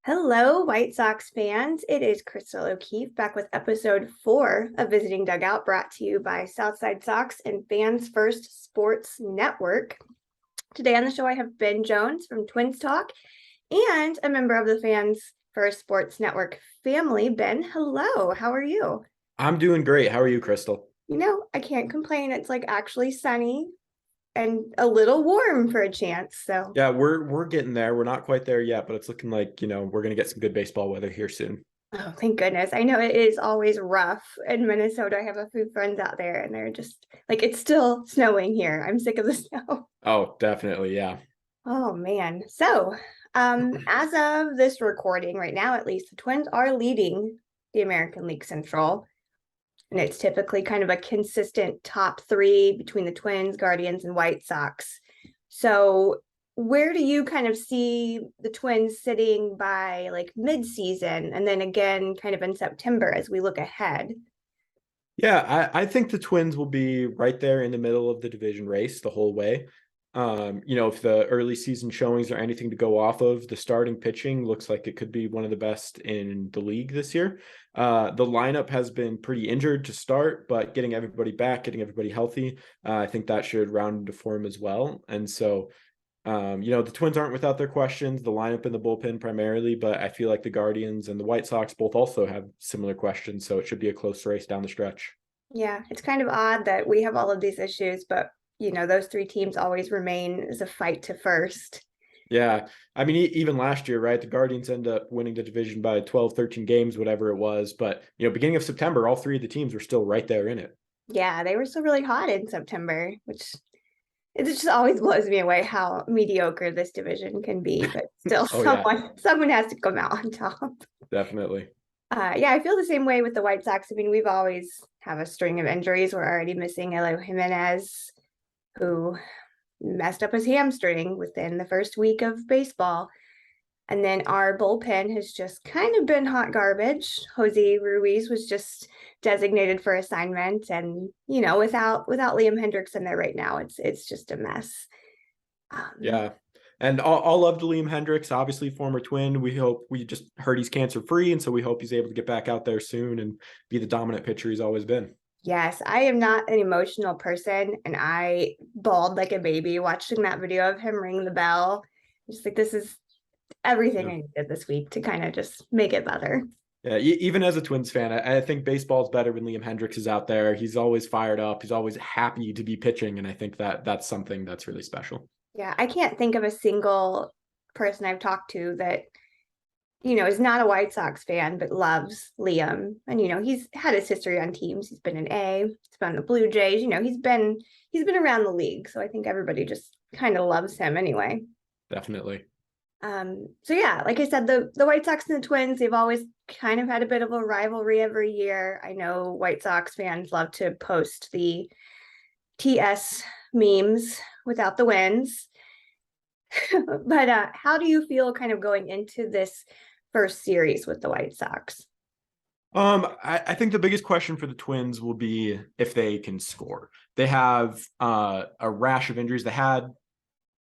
Hello, White Sox fans. It is Crystal O'Keefe back with episode 4 of Visiting Dugout, brought to you by Southside Sox and Fans First Sports Network. Today on the show, I have Ben Jones from Twins Talk and a member of the Fans First Sports Network family. Ben, hello. How are you? I'm doing great. How are you, Crystal? I can't complain. It's like actually sunny and a little warm for a chance. So Yeah, we're getting there. We're not quite there yet, but it's looking like, we're gonna get some good baseball weather here soon. oh, thank goodness. I know it is always rough in Minnesota. I have a few friends out there and they're just like, it's still snowing here. I'm sick of the snow. Oh, definitely, yeah. Oh man. As of this recording right now, at least the Twins are leading the American League Central. And it's typically kind of a consistent top three between the Twins, Guardians, and White Sox. So where do you kind of see the Twins sitting by like mid-season and then again kind of in September as we look ahead? Yeah, I think the Twins will be right there in the middle of the division race the whole way. If the early season showings are anything to go off of, the starting pitching looks like it could be one of the best in the league this year. The lineup has been pretty injured to start, but getting everybody back, getting everybody healthy, I think that should round into form as well. And so, the Twins aren't without their questions, the lineup and the bullpen primarily, but I feel like the Guardians and the White Sox both also have similar questions. So it should be a close race down the stretch. Yeah, it's kind of odd that we have all of these issues, but those three teams always remain as a fight to first. Yeah. I mean, even last year, right? The Guardians end up winning the division by 12, 13 games, whatever it was. But, beginning of September, all three of the teams were still right there in it. Yeah, they were still really hot in September, which it just always blows me away how mediocre this division can be, but still Oh, yeah, someone has to come out on top. definitely. Yeah, I feel the same way with the White Sox. I mean, we've always have a string of injuries. We're already missing Elo Jimenez, who messed up his hamstring within the first week of baseball. And then our bullpen has just kind of been hot garbage. Jose Ruiz was just designated for assignment, and without Liam Hendricks in there right now, it's just a mess. Um, Yeah. And all love to Liam Hendricks, obviously former Twin. We just heard he's cancer free. And so we hope he's able to get back out there soon and be the dominant pitcher he's always been. yes, I am not an emotional person, and I bawled like a baby watching that video of him ring the bell. Just like this is everything Yeah. I needed this week to kind of just make it better. Yeah, even as a Twins fan, I think baseball's better when Liam Hendricks is out there. He's always fired up. He's always happy to be pitching, and I think that's something that's really special. Yeah, I can't think of a single person I've talked to that, is not a White Sox fan but loves Liam. And he's had his history on teams. He's been an A, he's been on the Blue Jays, he's been around the league. So I think everybody just kind of loves him anyway. Definitely. So yeah, like I said, the White Sox and the Twins, they've always kind of had a bit of a rivalry every year. I know White Sox fans love to post the TS memes without the wins. But how do you feel kind of going into this first series with the White Sox? I think the biggest question for the Twins will be if they can score. They have a rash of injuries. They had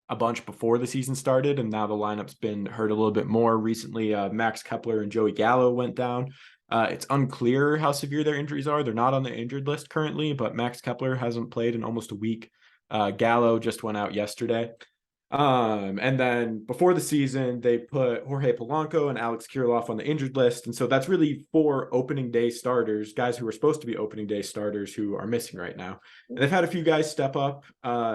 a bunch before the season started, and now the lineup's been hurt a little bit more recently. Max Kepler and Joey Gallo went down. It's unclear how severe their injuries are. They're not on the injured list currently, but Max Kepler hasn't played in almost a week. Gallo just went out yesterday. And then before the season, they put Jorge Polanco and Alex Kirilloff on the injured list. And so that's really four opening day starters, guys who are supposed to be opening day starters who are missing right now. And they've had a few guys step up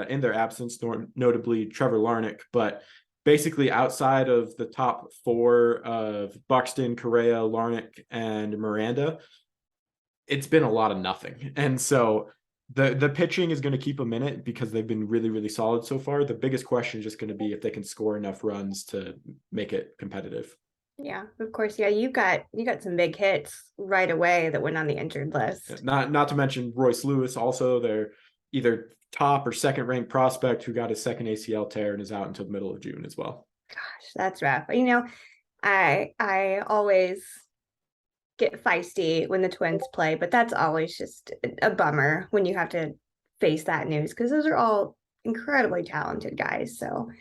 in their absence, notably Trevor Larnach. But basically, outside of the top four of Buxton, Correa, Larnach, and Miranda, it's been a lot of nothing. And so the pitching is going to keep them in it because they've been really, really solid so far. The biggest question is just going to be if they can score enough runs to make it competitive. Yeah, of course. Yeah, you got some big hits right away that went on the injured list. Not to mention Royce Lewis, also their either top or second ranked prospect who got his second ACL tear and is out until the middle of June as well. Gosh, that's rough. I always get feisty when the Twins play, but that's always just a bummer when you have to face that news because those are all incredibly talented guys. So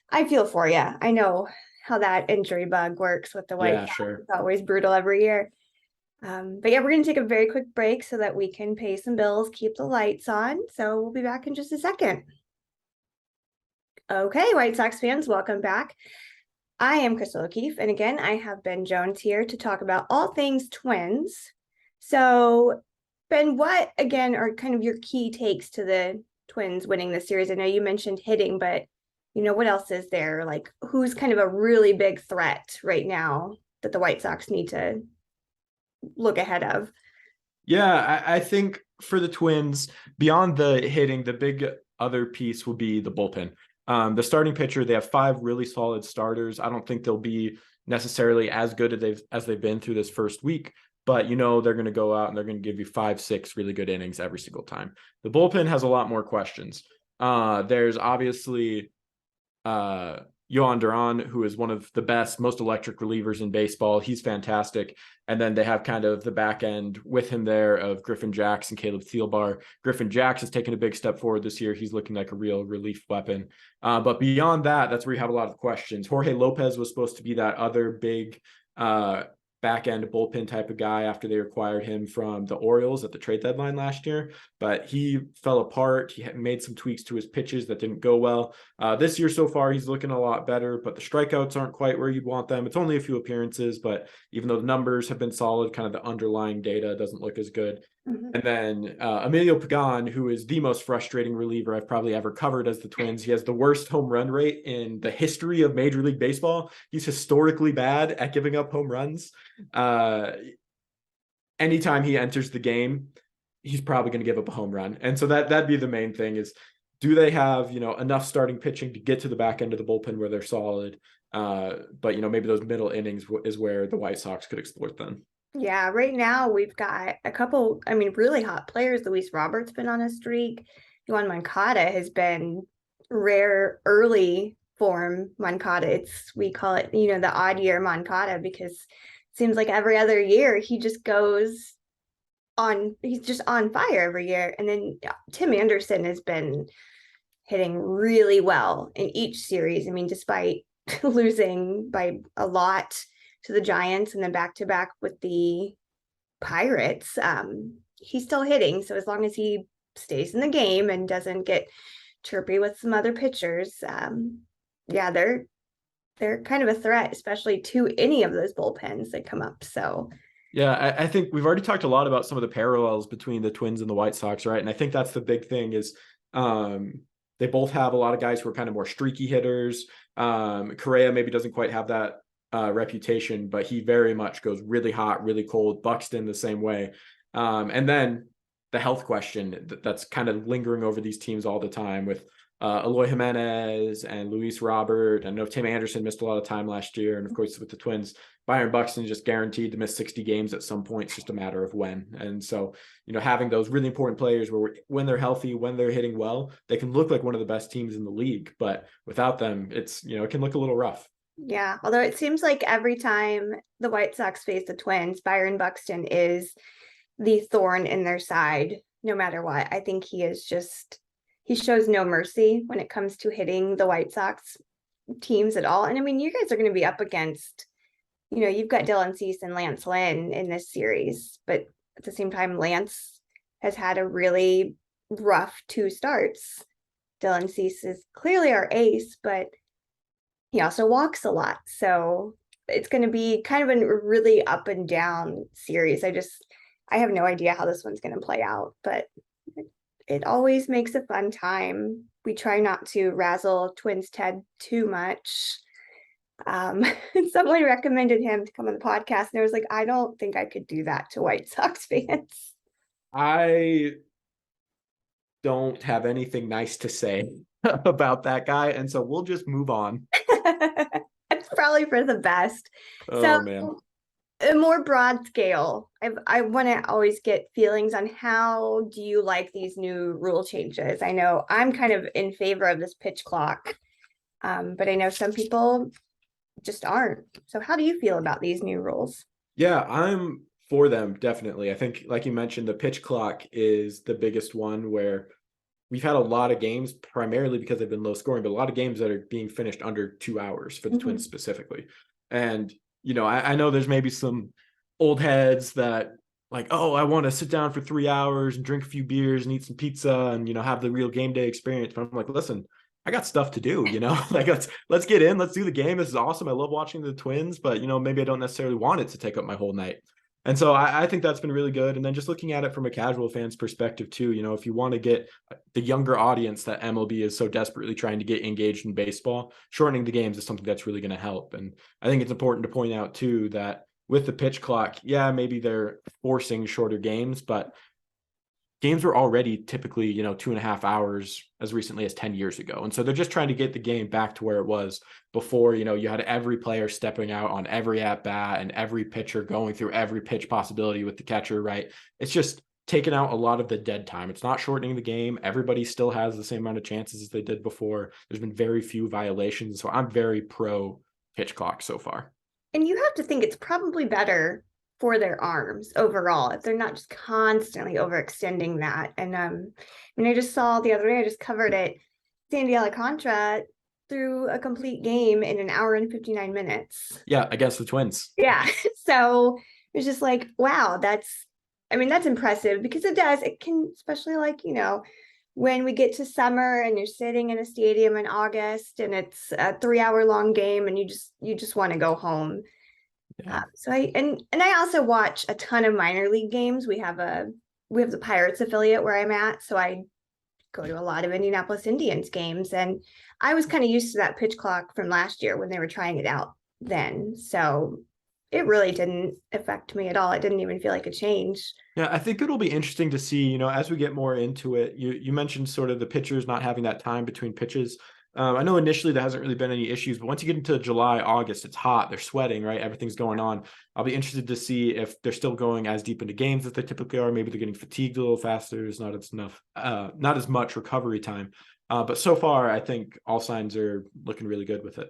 I feel for you. I know how that injury bug works with the White Yeah, Sox. sure. It's always brutal every year. But yeah, we're going to take a very quick break so that we can pay some bills, keep the lights on. So we'll be back in just a second. Okay, White Sox fans, welcome back. I am Crystal O'Keefe, and again, I have Ben Jones here to talk about all things Twins. So, Ben, what again are kind of your key takes to the Twins winning this series? I know you mentioned hitting, but what else is there? Like, who's kind of a really big threat right now that the White Sox need to look ahead of? Yeah, I think for the Twins, beyond the hitting, the big other piece will be the bullpen. The starting pitcher, they have 5 really solid starters. I don't think they'll be necessarily as good as they've been through this first week, but they're going to go out and they're going to give you 5, 6 really good innings every single time. The bullpen has a lot more questions. There's obviously Yohan Duran, who is one of the best, most electric relievers in baseball. He's fantastic. And then they have kind of the back end with him there of Griffin Jax and Caleb Thielbar. Griffin Jax has taken a big step forward this year. He's looking like a real relief weapon. But beyond that, that's where you have a lot of questions. Jorge Lopez was supposed to be that other big back end bullpen type of guy after they acquired him from the Orioles at the trade deadline last year, but he fell apart. He had made some tweaks to his pitches that didn't go well. This year so far, he's looking a lot better, but the strikeouts aren't quite where you'd want them. It's only a few appearances, but even though the numbers have been solid, kind of the underlying data doesn't look as good. Mm-hmm. And then Emilio Pagan, who is the most frustrating reliever I've probably ever covered as the Twins. He has the worst home run rate in the history of Major League Baseball. He's historically bad at giving up home runs. Anytime he enters the game, he's probably going to give up a home run. And so that'd be the main thing is, do they have, enough starting pitching to get to the back end of the bullpen where they're solid? But, maybe those middle innings is where the White Sox could exploit them. Yeah, right now we've got a couple, really hot players. Luis Roberts been on a streak. Yohan Moncada has been rare early form Moncada. We call it, the odd year Moncada, because it seems like every other year he just goes on, he's just on fire every year. And then Tim Anderson has been hitting really well in each series. Despite losing by a lot to the Giants and then back-to-back with the Pirates, he's still hitting. So as long as he stays in the game and doesn't get chirpy with some other pitchers, yeah, they're kind of a threat, especially to any of those bullpens that come up. So yeah, I think we've already talked a lot about some of the parallels between the Twins and the White Sox, right? And I think that's the big thing is they both have a lot of guys who are kind of more streaky hitters. Correa maybe doesn't quite have that reputation, but he very much goes really hot, really cold. Buxton the same way. And then the health question that's kind of lingering over these teams all the time with Eloy Jimenez and Luis Robert. I know Tim Anderson missed a lot of time last year. And of course, with the Twins, Byron Buxton just guaranteed to miss 60 games at some point. It's just a matter of when. And so, having those really important players where when they're healthy, when they're hitting well, they can look like one of the best teams in the league. But without them, it's, it can look a little rough. Yeah, although it seems like every time the White Sox face the Twins, Byron Buxton is the thorn in their side, no matter what. I think he shows no mercy when it comes to hitting the White Sox teams at all. And you guys are going to be up against, you've got Dylan Cease and Lance Lynn in this series, but at the same time, Lance has had a really rough 2 starts. Dylan Cease is clearly our ace, but he also walks a lot. So it's going to be kind of a really up and down series. I have no idea how this one's going to play out, but it always makes a fun time. We try not to razzle Twins Ted too much. Someone recommended him to come on the podcast, and I was like, I don't think I could do that to White Sox fans. I don't have anything nice to say about that guy, and so we'll just move on. It's probably for the best. Oh, man. A more broad scale, I want to always get feelings on how do you like these new rule changes. I know I'm kind of in favor of this pitch clock, but I know some people just aren't. So how do you feel about these new rules? Yeah, I'm for them, definitely. I think, like you mentioned, the pitch clock is the biggest one where we've had a lot of games, primarily because they've been low scoring, but a lot of games that are being finished under 2 hours for the Twins specifically. And, I know there's maybe some old heads that like, oh, I want to sit down for 3 hours and drink a few beers and eat some pizza and, have the real game day experience. But I'm like, listen, I got stuff to do, like let's get in, let's do the game. This is awesome. I love watching the Twins, but maybe I don't necessarily want it to take up my whole night. And so I think that's been really good. And then just looking at it from a casual fan's perspective too, if you want to get the younger audience that MLB is so desperately trying to get engaged in baseball, shortening the games is something that's really going to help. And I think it's important to point out too that with the pitch clock, yeah, maybe they're forcing shorter games, but games were already typically, 2.5 hours as recently as 10 years ago. And so they're just trying to get the game back to where it was before, you had every player stepping out on every at bat and every pitcher going through every pitch possibility with the catcher, right? It's just taking out a lot of the dead time. It's not shortening the game. Everybody still has the same amount of chances as they did before. There's been very few violations. So I'm very pro pitch clock so far. And you have to think it's probably better for their arms overall if they're not just constantly overextending that. And I just saw the other day, I just covered it, Sandy Alcantara threw a complete game in an hour and 59 minutes. Yeah, against the Twins. Yeah. So it's just like, wow, that's impressive because it can, especially like, when we get to summer and you're sitting in a stadium in August and it's a 3 hour long game and you just want to go home. Yeah. So I also watch a ton of minor league games. We have the Pirates affiliate where I'm at, so I go to a lot of Indianapolis Indians games, and I was kind of used to that pitch clock from last year when they were trying it out then. So it really didn't affect me at all. It didn't even feel like a change. Yeah, I think it'll be interesting to see, as we get more into it. You mentioned sort of the pitchers not having that time between pitches. I know initially there hasn't really been any issues, but once you get into July, August, it's hot, they're sweating, right? Everything's going on. I'll be interested to see if they're still going as deep into games as they typically are. Maybe they're getting fatigued a little faster. There's not as much recovery time. But so far, I think all signs are looking really good with it.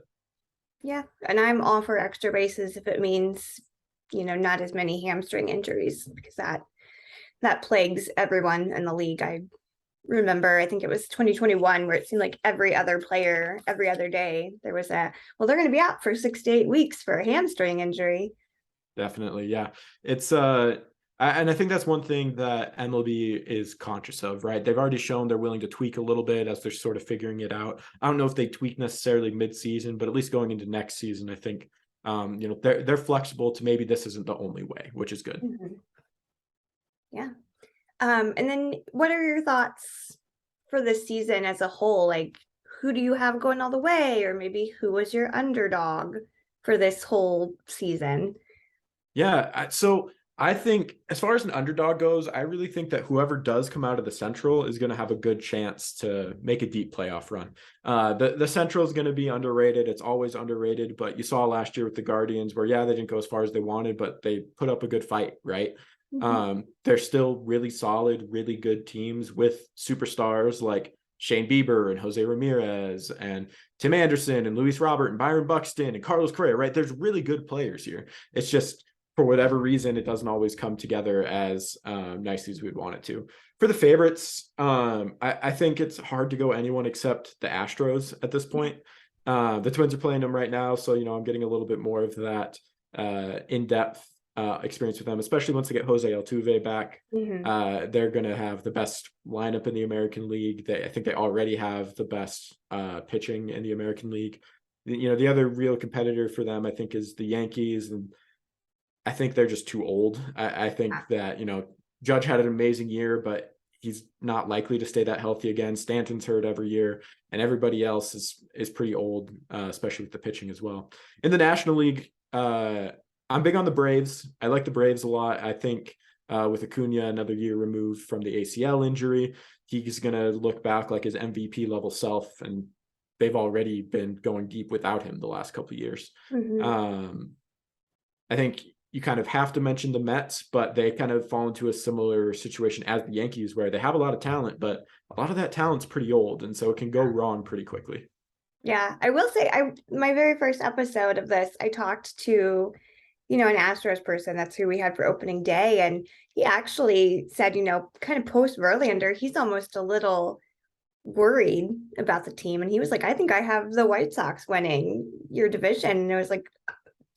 Yeah, and I'm all for extra bases if it means, not as many hamstring injuries, because that plagues everyone in the league. I remember, I think it was 2021 where it seemed like every other player, every other day, there was they're going to be out for 6 to 8 weeks for a hamstring injury. Definitely. Yeah. It's, and I think that's one thing that MLB is conscious of, right? They've already shown they're willing to tweak a little bit as they're sort of figuring it out. I don't know if they tweak necessarily mid-season, but at least going into next season, I think, they're flexible to maybe this isn't the only way, which is good. Mm-hmm. Yeah. And then what are your thoughts for this season as a whole? Like, who do you have going all the way? Or maybe who was your underdog for this whole season? Yeah. So I think as far as an underdog goes, I really think that whoever does come out of the Central is going to have a good chance to make a deep playoff run. The Central is going to be underrated. It's always underrated, but you saw last year with the Guardians where, yeah, they didn't go as far as they wanted, but they put up a good fight, right? Mm-hmm. They're still really solid, really good teams with superstars like Shane Bieber and Jose Ramirez and Tim Anderson and Luis Robert and Byron Buxton and Carlos Correa, right? There's really good players here. It's just, for whatever reason, it doesn't always come together as nicely as we'd want it to. For the favorites, I think it's hard to go anyone except the Astros at this point. The Twins are playing them right now, so I'm getting a little bit more of that in-depth experience with them, especially once they get Jose Altuve back. Mm-hmm. They're going to have the best lineup in the American League. I think they already have the best pitching in the American League. The other real competitor for them, I think, is the Yankees, and I think they're just too old. I think that, Judge had an amazing year, but he's not likely to stay that healthy again. Stanton's hurt every year, and everybody else is pretty old, especially with the pitching as well. In the National League, I'm big on the Braves. I like the Braves a lot. I think with Acuna another year removed from the ACL injury, he's going to look back like his MVP level self, and they've already been going deep without him the last couple of years. Mm-hmm. I think you kind of have to mention the Mets, but they kind of fall into a similar situation as the Yankees, where they have a lot of talent, but a lot of that talent's pretty old, and so it can go wrong pretty quickly. Yeah, I will say, my very first episode of this, I talked to, an Astros person. That's who we had for opening day, and he actually said, kind of post Verlander, he's almost a little worried about the team. And he was like, I think I have the White Sox winning your division. And I was like,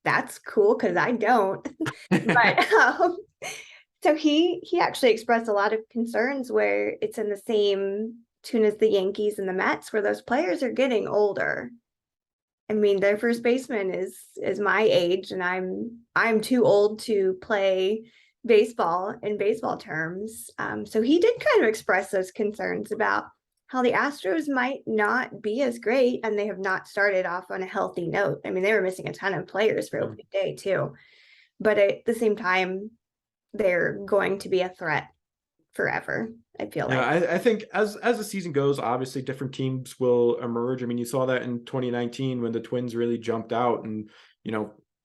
that's cool because I don't. But so he actually expressed a lot of concerns where it's in the same tune as the Yankees and the Mets, where those players are getting older. I mean, their first baseman is my age, and I'm too old to play baseball in baseball terms. So he did kind of express those concerns about how the Astros might not be as great, and they have not started off on a healthy note. I mean, they were missing a ton of players for opening day too, but at the same time, they're going to be a threat forever. I feel Yeah, like. I think as the season goes, obviously different teams will emerge. I mean, you saw that in 2019 when the Twins really jumped out and,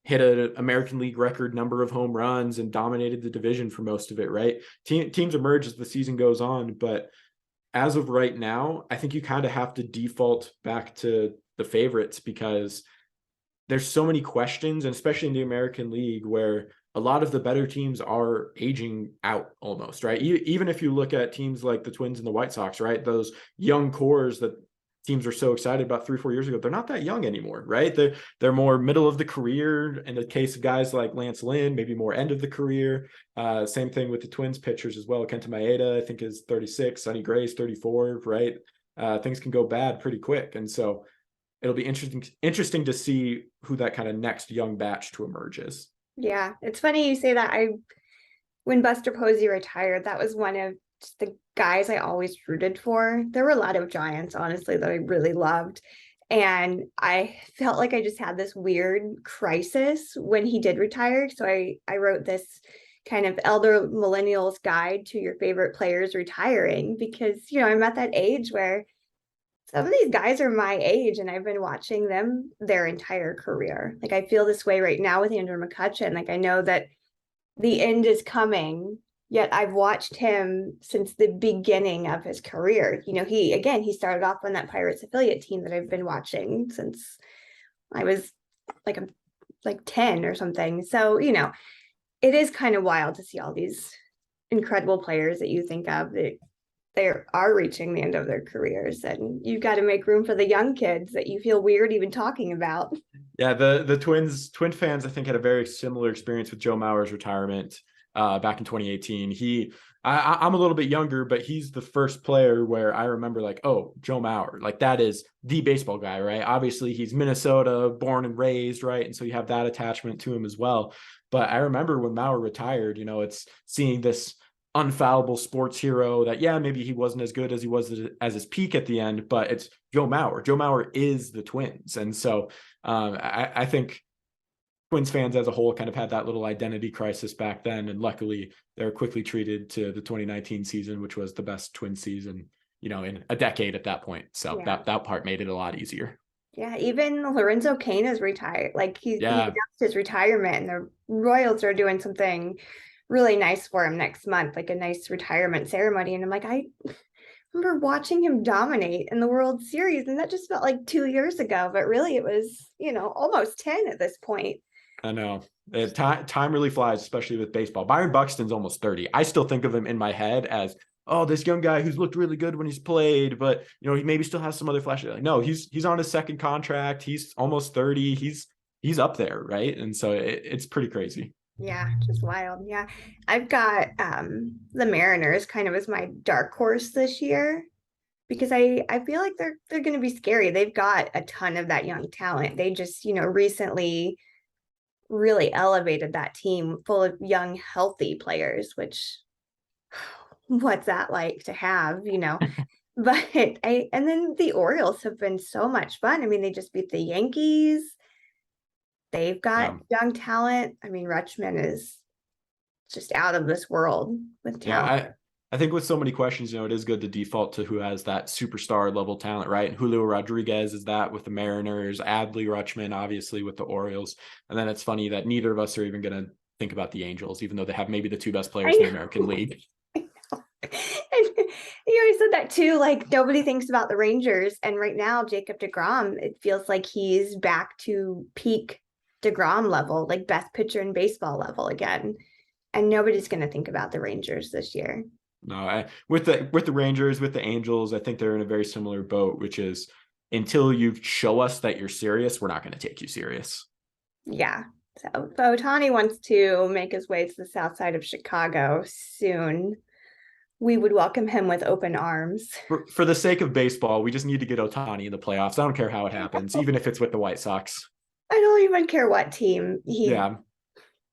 hit an American League record number of home runs and dominated the division for most of it, right? Teams emerge as the season goes on, but as of right now, I think you kind of have to default back to the favorites because there's so many questions, and especially in the American League, where a lot of the better teams are aging out almost, right? Even if you look at teams like the Twins and the White Sox, right? Those young cores that teams were so excited about 3 or 4 years ago, they're not that young anymore, right? They're more middle of the career. In the case of guys like Lance Lynn, maybe more end of the career. Same thing with the Twins pitchers as well. Kenta Maeda, I think, is 36. Sonny Gray's 34, right? Things can go bad pretty quick, and so it'll be interesting to see who that kind of next young batch to emerge is. Yeah, it's funny you say that. When Buster Posey retired, that was one of just the guys I always rooted for. There were a lot of Giants, honestly, that I really loved. And I felt like I just had this weird crisis when he did retire. So I wrote this kind of elder millennials guide to your favorite players retiring because, I'm at that age where some of these guys are my age and I've been watching them their entire career. Like I feel this way right now with Andrew McCutchen. Like I know that the end is coming, yet I've watched him since the beginning of his career. He started off on that Pirates affiliate team that I've been watching since I was like like 10 or something. So, it is kind of wild to see all these incredible players that you think of that they are reaching the end of their careers, and you've got to make room for the young kids that you feel weird even talking about. Yeah, the Twin fans I think had a very similar experience with Joe Mauer's retirement back in 2018. I'm a little bit younger, but he's the first player where I remember like, oh, Joe Mauer, like that is the baseball guy, right? Obviously he's Minnesota born and raised, right? And so you have that attachment to him as well. But I remember when Mauer retired, it's seeing this unfallible sports hero that, yeah, maybe he wasn't as good as he was as his peak at the end, but it's Joe Mauer. Joe Mauer is the Twins. And so I think Twins fans as a whole kind of had that little identity crisis back then. And luckily they were quickly treated to the 2019 season, which was the best Twin season, in a decade at that point. So Yeah. that part made it a lot easier. Yeah, even Lorenzo Cain is retired. Like he Yeah. announced his retirement, and the Royals are doing something really nice for him next month, like a nice retirement ceremony. And I'm like, I remember watching him dominate in the World Series, and that just felt like 2 years ago. But really, it was, almost 10 at this point. I know. Time really flies, especially with baseball. Byron Buxton's almost 30. I still think of him in my head as, oh, this young guy who's looked really good when he's played, but he maybe still has some other flashes. Like, no, he's on his second contract. He's almost 30. He's up there, right? And so it's pretty crazy. Yeah, just wild. Yeah. I've got the Mariners kind of as my dark horse this year because I feel like they're going to be scary. They've got a ton of that young talent. They just, recently really elevated that team full of young, healthy players, which what's that like to have, But and then the Orioles have been so much fun. I mean, they just beat the Yankees. They've got Um, young talent. I mean, Rutschman is just out of this world with yeah, talent. I think with so many questions, it is good to default to who has that superstar level talent, right? And Julio Rodriguez is that with the Mariners, Adley Rutschman, obviously with the Orioles. And then it's funny that neither of us are even going to think about the Angels, even though they have maybe the two best players in the American League. And you always said that too. Like nobody thinks about the Rangers, and right now Jacob DeGrom, it feels like he's back to peak DeGrom level, like best pitcher in baseball level again. And nobody's going to think about the Rangers this year. No, with the Rangers, with the Angels, I think they're in a very similar boat, which is until you show us that you're serious, we're not going to take you serious. Yeah. So if Ohtani wants to make his way to the south side of Chicago soon, we would welcome him with open arms. For the sake of baseball, we just need to get Ohtani in the playoffs. I don't care how it happens, even if it's with the White Sox. I don't even care what team Yeah.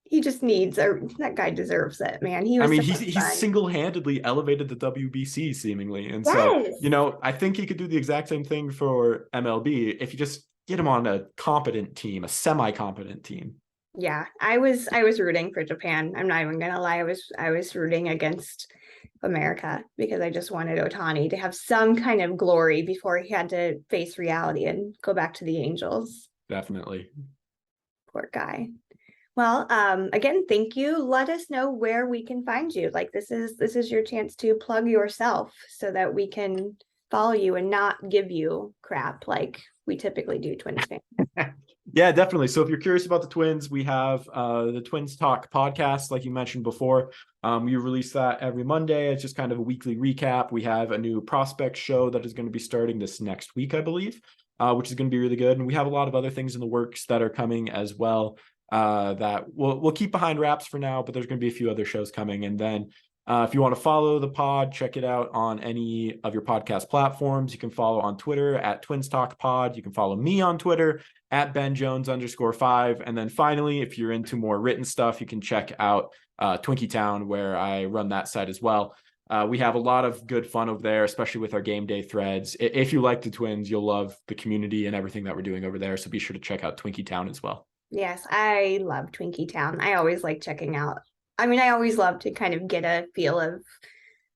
he just needs that guy deserves it, man. He I was mean, so he's fun. single-handedly elevated the WBC seemingly. And so, Yes. I think he could do the exact same thing for MLB if you just get him on a competent team, a semi-competent team. Yeah, I was rooting for Japan. I'm not even gonna lie. I was rooting against America because I just wanted Ohtani to have some kind of glory before he had to face reality and go back to the Angels. Definitely. Poor guy. Well, again, thank you. Let us know where we can find you. Like this is your chance to plug yourself so that we can follow you and not give you crap like we typically do, Twins fans. Yeah, definitely. So if you're curious about the Twins, we have the Twins Talk podcast, like you mentioned before. We release that every Monday. It's just kind of a weekly recap. We have a new prospect show that is going to be starting this next week, I believe, which is going to be really good. And we have a lot of other things in the works that are coming as well that we'll keep behind wraps for now, but there's going to be a few other shows coming. And then if you want to follow the pod, check it out on any of your podcast platforms. You can follow on Twitter at Twins Talk Pod. You can follow me on Twitter at BenJones_5. And then finally, if you're into more written stuff, you can check out Twinkie Town, where I run that site as well. We have a lot of good fun over there, especially with our game day threads. If you like the Twins, you'll love the community and everything that we're doing over there. So be sure to check out Twinkie Town as well. Yes, I love Twinkie Town. I always like checking out. I mean, I always love to kind of get a feel of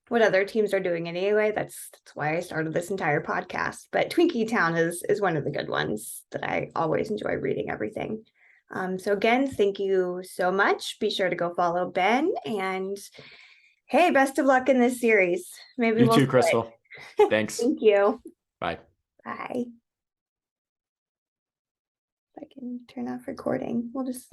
what other teams are doing anyway. That's why I started this entire podcast. But Twinkie Town is one of the good ones that I always enjoy reading everything. So again, thank you so much. Be sure to go follow Ben, and hey, best of luck in this series. Maybe You we'll too, split. Crystal. Thanks. Thank you. Bye. Bye. If I can turn off recording, we'll just